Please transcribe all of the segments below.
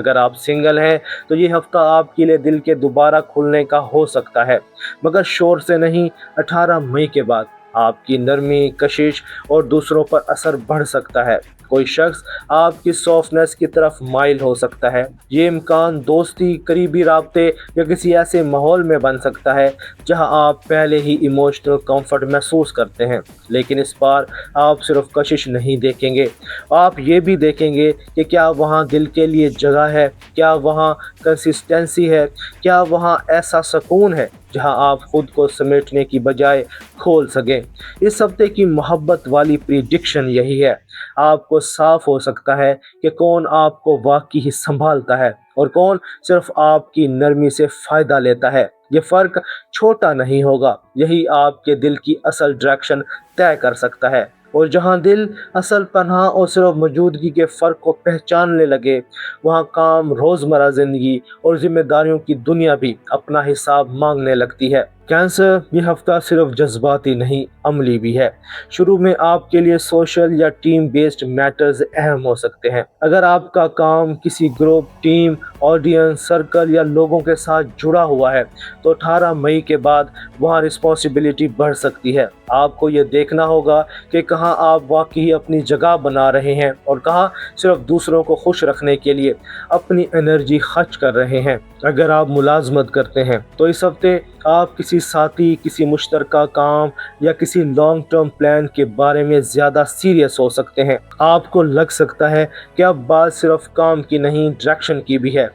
اگر آپ سنگل ہیں تو یہ ہفتہ آپ کے لیے دل کے دوبارہ کھلنے کا ہو سکتا ہے، مگر شور سے نہیں۔ 18 مئی کے بعد آپ کی نرمی، کشش اور دوسروں پر اثر بڑھ سکتا ہے۔ کوئی شخص آپ کی سافٹنس کی طرف مائل ہو سکتا ہے۔ یہ امکان دوستی، قریبی رابطے یا کسی ایسے ماحول میں بن سکتا ہے جہاں آپ پہلے ہی ایموشنل کمفرٹ محسوس کرتے ہیں، لیکن اس بار آپ صرف کشش نہیں دیکھیں گے، آپ یہ بھی دیکھیں گے کہ کیا وہاں دل کے لیے جگہ ہے، کیا وہاں کنسسٹنسی ہے، کیا وہاں ایسا سکون ہے جہاں آپ خود کو سمیٹنے کی بجائے کھول سکیں۔ اس ہفتے کی محبت والی پریڈکشن یہی ہے۔ آپ کو صاف ہو سکتا ہے کہ کون آپ کو واقعی ہی سنبھالتا ہے اور کون صرف آپ کی نرمی سے فائدہ لیتا ہے۔ یہ فرق چھوٹا نہیں ہوگا، یہی آپ کے دل کی اصل ڈائریکشن طے کر سکتا ہے۔ اور جہاں دل اصل پناہ اور صرف موجودگی کے فرق کو پہچاننے لگے، وہاں کام، روزمرہ زندگی اور ذمہ داریوں کی دنیا بھی اپنا حساب مانگنے لگتی ہے۔ کینسر، یہ ہفتہ صرف جذباتی نہیں، عملی بھی ہے۔ شروع میں آپ کے لیے سوشل یا ٹیم بیسڈ میٹرز اہم ہو سکتے ہیں۔ اگر آپ کا کام کسی گروپ، ٹیم، آڈینس، سرکل یا لوگوں کے ساتھ جڑا ہوا ہے تو 18 مئی کے بعد وہاں رسپانسبلٹی بڑھ سکتی ہے۔ آپ کو یہ دیکھنا ہوگا کہ کہاں آپ واقعی اپنی جگہ بنا رہے ہیں اور کہاں صرف دوسروں کو خوش رکھنے کے لیے اپنی انرجی خرچ کر رہے ہیں۔ اگر آپ ملازمت کرتے ہیں تو اس ہفتے آپ کسی ساتھی، کسی مشترکہ کام یا کسی لانگ ٹرم پلان کے بارے میں زیادہ سیریس ہو سکتے ہیں۔ آپ کو لگ سکتا ہے کہ اب بات صرف کام کی نہیں، ڈائریکشن کی بھی ہے۔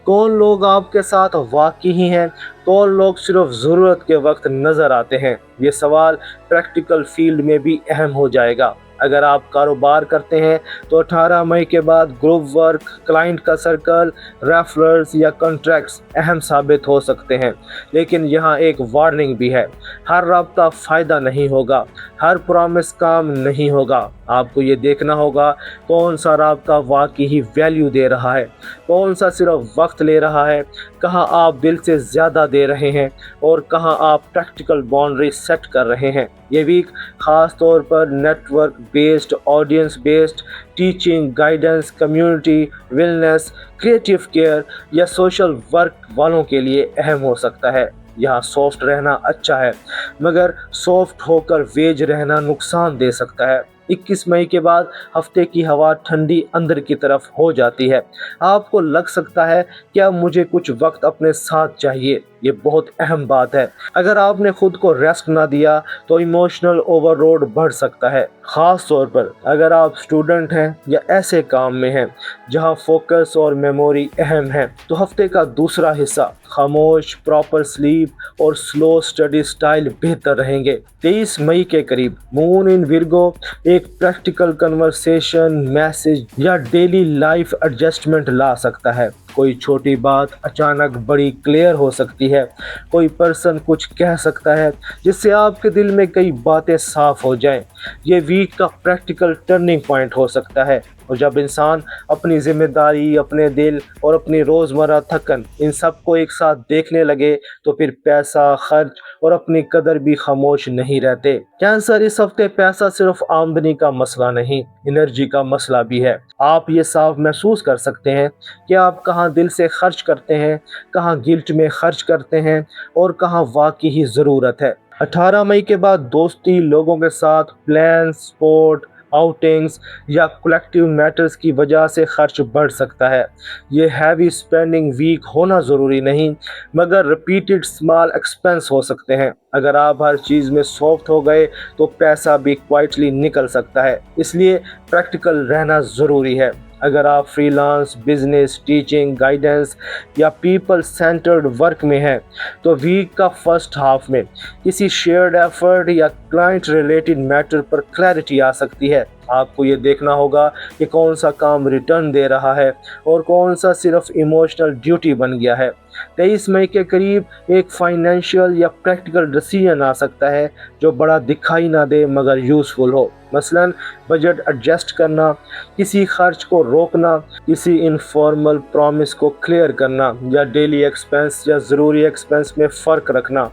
کون لوگ آپ کے ساتھ واقعی ہیں، کون لوگ صرف ضرورت کے وقت نظر آتے ہیں؟ یہ سوال پریکٹیکل فیلڈ میں بھی اہم ہو جائے گا۔ اگر آپ کاروبار کرتے ہیں تو 18 مئی کے بعد گروپ ورک، کلائنٹ کا سرکل، ریفرلز یا کنٹریکٹس اہم ثابت ہو سکتے ہیں، لیکن یہاں ایک وارننگ بھی ہے۔ ہر رابطہ فائدہ نہیں ہوگا، ہر پرامس کام نہیں ہوگا۔ آپ کو یہ دیکھنا ہوگا کون سا رابطہ واقعی ہی ویلیو دے رہا ہے، کون سا صرف وقت لے رہا ہے، کہاں آپ دل سے زیادہ دے رہے ہیں اور کہاں آپ پریکٹیکل باؤنڈری سیٹ کر رہے ہیں۔ یہ ویک خاص طور پر network based, audience based, teaching, guidance, community, wellness, creative care یا سوشل ورک والوں کے لیے اہم ہو سکتا ہے۔ یہاں سافٹ رہنا اچھا ہے، مگر سافٹ ہو کر ویج رہنا نقصان دے سکتا ہے۔ 21 مئی کے بعد ہفتے کی ہوا ٹھنڈی اندر کی طرف ہو جاتی ہے۔ آپ کو لگ سکتا ہے کہ اب مجھے کچھ وقت اپنے ساتھ چاہیے۔ یہ بہت اہم بات ہے۔ اگر آپ نے خود کو ریسٹ نہ دیا تو ایموشنل اوور لوڈ بڑھ سکتا ہے، خاص طور پر اگر آپ اسٹوڈنٹ ہیں یا ایسے کام میں ہیں جہاں فوکس اور میموری اہم ہیں۔ تو ہفتے کا دوسرا حصہ خاموش، پراپر سلیپ اور سلو سٹڈی سٹائل بہتر رہیں گے۔ 23 مئی کے قریب مون ان ورگو ایک پریکٹیکل کنورسیشن، میسج یا ڈیلی لائف ایڈجسٹمنٹ لا سکتا ہے۔ کوئی چھوٹی بات اچانک بڑی کلیئر ہو سکتی ہے، کوئی پرسن کچھ کہہ سکتا ہے جس سے آپ کے دل میں کئی باتیں صاف ہو جائیں۔ یہ ویک کا پریکٹیکل ٹرننگ پوائنٹ ہو سکتا ہے، اور جب انسان اپنی ذمہ داری، اپنے دل اور اپنی روزمرہ تھکن ان سب کو ایک ساتھ دیکھنے لگے تو پھر پیسہ، خرچ اور اپنی قدر بھی خاموش نہیں رہتے۔ کینسر، اس ہفتے پیسہ صرف آمدنی کا مسئلہ نہیں، انرجی کا مسئلہ بھی ہے۔ آپ یہ صاف محسوس کر سکتے ہیں کہ آپ کہاں دل سے خرچ کرتے ہیں، کہاں گلٹ میں خرچ کرتے ہیں اور کہاں واقعی ہی ضرورت ہے۔ 18 مئی کے بعد دوستی، لوگوں کے ساتھ پلان، سپورٹ، آؤٹنگز یا کلیکٹیو میٹرز کی وجہ سے خرچ بڑھ سکتا ہے۔ یہ ہیوی سپینڈنگ ویک ہونا ضروری نہیں، مگر ریپیٹڈ سمال ایکسپینس ہو سکتے ہیں۔ اگر آپ ہر چیز میں سافٹ ہو گئے تو پیسہ بھی کوائٹلی نکل سکتا ہے، اس لیے پریکٹیکل رہنا ضروری ہے۔ اگر آپ free lance, business, teaching, guidance یا پیپل سینٹرڈ ورک میں ہیں تو ویک کا فرسٹ ہاف میں کسی شیئرڈ ایفرٹ یا کلائنٹ ریلیٹڈ میٹر پر کلیئرٹی آ سکتی ہے۔ آپ کو یہ دیکھنا ہوگا کہ کون سا کام ریٹرن دے رہا ہے اور کون سا صرف ایموشنل ڈیوٹی بن گیا ہے۔ 23 مئی کے قریب ایک فائنینشیل یا پریکٹیکل ڈیسیژن آ سکتا ہے جو بڑا دکھائی نہ دے مگر یوزفل ہو۔ مثلاً بجٹ ایڈجسٹ کرنا، کسی خرچ کو روکنا، کسی انفارمل پرامس کو کلیئر کرنا یا ڈیلی ایکسپنس یا ضروری ایکسپنس میں فرق رکھنا۔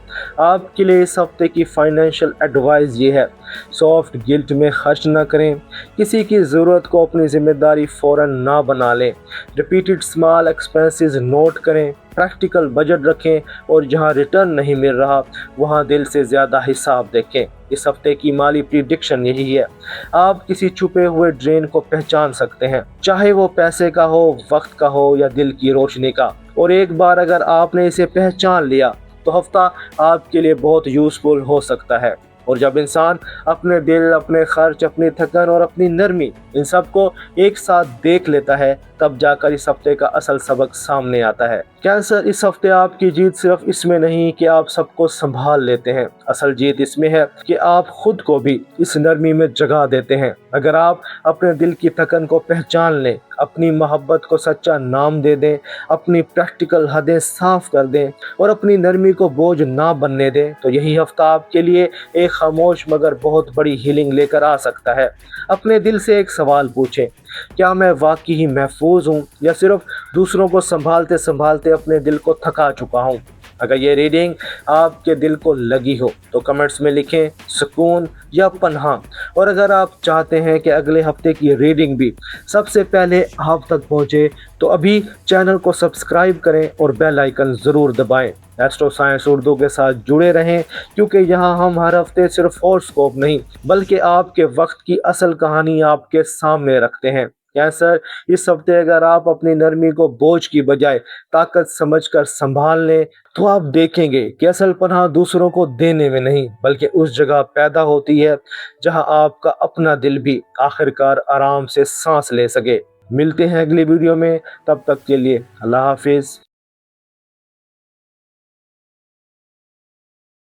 آپ کے لیے اس ہفتے کی فائنینشیل ایڈوائز یہ ہے سافٹ گلٹ میں خرچ نہ کریں، کسی کی ضرورت کو اپنی ذمہ داری فوراً نہ بنا لیں، ریپیٹڈ اسمال ایکسپنسز نوٹ کریں، پریکٹیکل بجٹ رکھیں اور جہاں ریٹرن نہیں مل رہا وہاں دل سے زیادہ حساب دیکھیں۔ اس ہفتے کی مالی پریڈکشن یہی ہے، آپ کسی چھپے ہوئے ڈرین کو پہچان سکتے ہیں، چاہے وہ پیسے کا ہو، وقت کا ہو یا دل کی روشنی کا، اور ایک بار اگر آپ نے اسے پہچان لیا تو ہفتہ آپ کے لیے بہت یوزفل ہو سکتا ہے۔ اور جب انسان اپنے دل، اپنے خرچ، اپنی تھکن اور اپنی نرمی ان سب کو ایک ساتھ دیکھ لیتا ہے تب جا کر اس ہفتے کا اصل سبق سامنے آتا ہے۔ کینسر، اس ہفتے آپ کی جیت صرف اس میں نہیں کہ آپ سب کو سنبھال لیتے ہیں، اصل جیت اس میں ہے کہ آپ خود کو بھی اس نرمی میں جگہ دیتے ہیں۔ اگر آپ اپنے دل کی تھکن کو پہچان لیں، اپنی محبت کو سچا نام دے دیں، اپنی پریکٹیکل حدیں صاف کر دیں اور اپنی نرمی کو بوجھ نہ بننے دیں تو یہی ہفتہ آپ کے لیے ایک خاموش مگر بہت بڑی ہیلنگ لے کر آ سکتا ہے۔ اپنے دل سے ایک سوال پوچھیں، کیا میں واقعی محفوظ ہوں یا صرف دوسروں کو سنبھالتے سنبھالتے اپنے دل کو تھکا چکا ہوں؟ اگر یہ ریڈنگ آپ کے دل کو لگی ہو تو کمنٹس میں لکھیں سکون یا پناہ، اور اگر آپ چاہتے ہیں کہ اگلے ہفتے کی ریڈنگ بھی سب سے پہلے آپ تک پہنچے تو ابھی چینل کو سبسکرائب کریں اور بیل آئیکن ضرور دبائیں۔ ایسٹرو سائنس اردو کے ساتھ جڑے رہیں کیونکہ یہاں ہم ہر ہفتے صرف ہوراسکوپ نہیں بلکہ آپ کے وقت کی اصل کہانی آپ کے سامنے رکھتے ہیں۔ کینسر، اس ہفتے اگر آپ اپنی نرمی کو بوجھ کی بجائے طاقت سمجھ کر سنبھال لیں تو آپ دیکھیں گے کہ اصل پناہ دوسروں کو دینے میں نہیں بلکہ اس جگہ پیدا ہوتی ہے جہاں آپ کا اپنا دل بھی آخرکار آرام سے سانس لے سکے۔ ملتے ہیں اگلی ویڈیو میں، تب تک کے لیے اللہ حافظ۔